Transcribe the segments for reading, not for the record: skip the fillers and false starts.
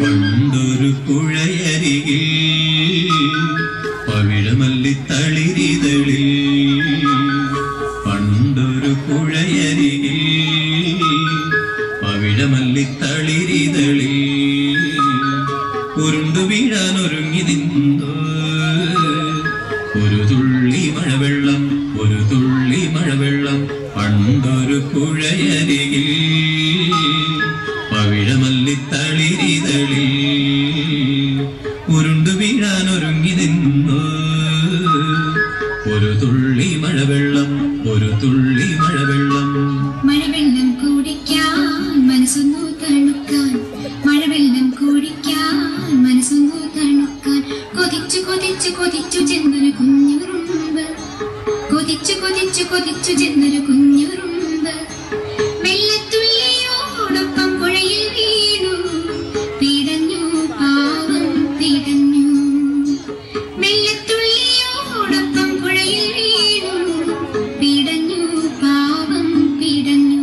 പണ്ടൊരു പുഴയരികിൽ പവിഴമല്ലിത്തളിരിതളിൽ പണ്ടൊരു പുഴയരികിൽ പവിഴമല്ലിത്തളിരിതളിൽ ഉരുണ്ടു വീഴാനൊരുങ്ങി നിന്നു ഒരു തുള്ളി മഴവെള്ളം ഒരു തുള്ളി മഴവെള്ളം പണ്ടൊരു പുഴയരികിൽ പവിഴമല്ലിത്തളിരിതളിൽ ഉരുണ്ടു വീഴാനൊരുങ്ങി നിന്നു ഒരു തുള്ളി മഴവെള്ളം ഒരു തുള്ളി മഴവെള്ളം മഴവെള്ളം കുടിക്കാൻ മനസ്സൊന്നു തണുക്കാൻ മഴവെള്ളം കുടിക്കാൻ മനസ്സൊന്നു തണുക്കാൻ കൊതിച്ചു കൊതിച്ചു കൊതിച്ചു ചെന്നൊരു കുഞ്ഞുറുമ്പ് കൊതിച്ചു കൊതിച്ചു കൊതിച്ചു ചെന്നൊരു കുഞ്ഞുറുമ്പ് വെള്ളത്തുള്ളിയോടൊപ്പം പുഴയിൽ വീണു പിടഞ്ഞു പാവം പിടഞ്ഞു വെള്ളത്തുള്ളിയോടൊപ്പം പുഴയിൽ വീണു പിടഞ്ഞു പാവം പിടഞ്ഞു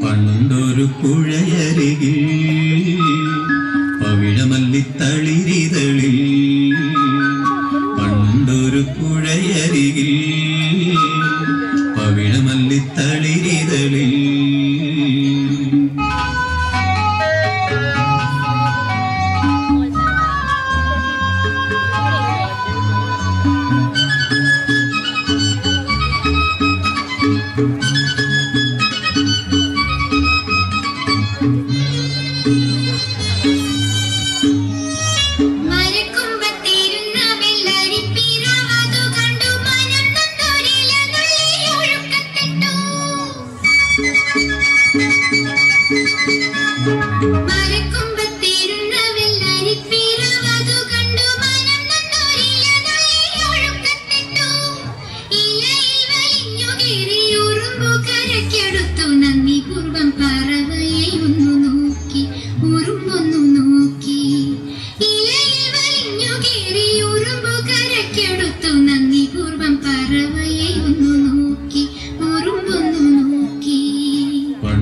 പണ്ടൊരു പുഴയരികിൽ പവിഴമല്ലിത്തളിരിതളിൽ പണ്ടൊരു പുഴയരികിൽ പവിഴമല്ലിത്തളിരിതളിൽ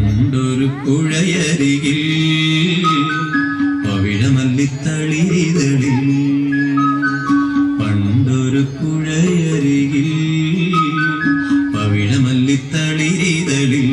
പണ്ടൊരു പുഴയരികിൽ പവിഴമല്ലിത്തളിരിതളിൽ പണ്ടൊരു പുഴയരികിൽ പവിഴമല്ലിത്തളിരിതളിൽ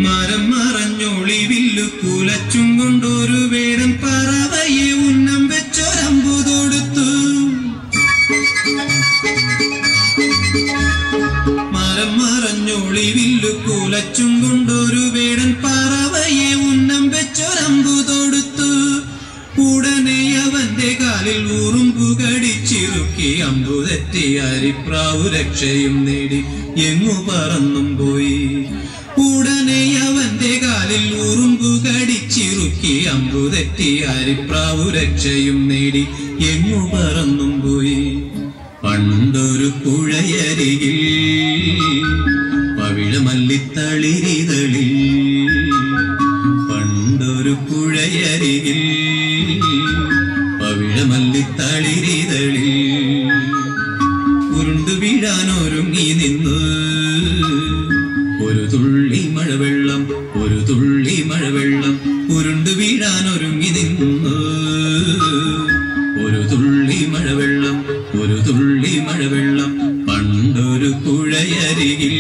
മരം മറഞ്ഞൊളിവില്ലു കുലച്ചും കൊണ്ടൊരു വേടൻ പറവയെ ഉന്നം വെച്ചൊരമ്പു തൊടുത്തു മരം മറഞ്ഞൊളിവില്ലു കുലച്ചും കൊണ്ടൊരു വേടൻ പറവയെ ഉന്നം വെച്ചൊരമ്പു തൊടുത്തു ഉടനെ അവന്റെ കാലിൽ ഉറുമ്പു കടിച്ചിറുക്കി അമ്പു തെറ്റി അരിപ്രാവു രക്ഷയും നേടി എങ്ങു പറന്നും പോയി ഉടനെ അവന്റെ കാലിൽ ഉറുമ്പു കടിച്ചിറുക്കി അമ്പു തെറ്റി അരിപ്രാവു രക്ഷയും നേടി എങ്ങു പറന്നും പോയി പണ്ടൊരു പുഴയരികിൽ പവിഴമല്ലിത്തളിരിതളിൽ പണ്ടൊരു പുഴയരികിൽ പവിഴമല്ലിത്തളിരിതളിൽ ഉരുണ്ടു വീഴാനൊരുങ്ങി നിന്നു ഒരു തുള്ളി മഴവെള്ളം ഒരു തുള്ളി മഴവെള്ളം ഉരുണ്ടു വീഴാനൊരുങ്ങി നിന്നു ഒരു തുള്ളി മഴവെള്ളം ഒരു തുള്ളി മഴവെള്ളം പണ്ടൊരു പുഴയരികിൽ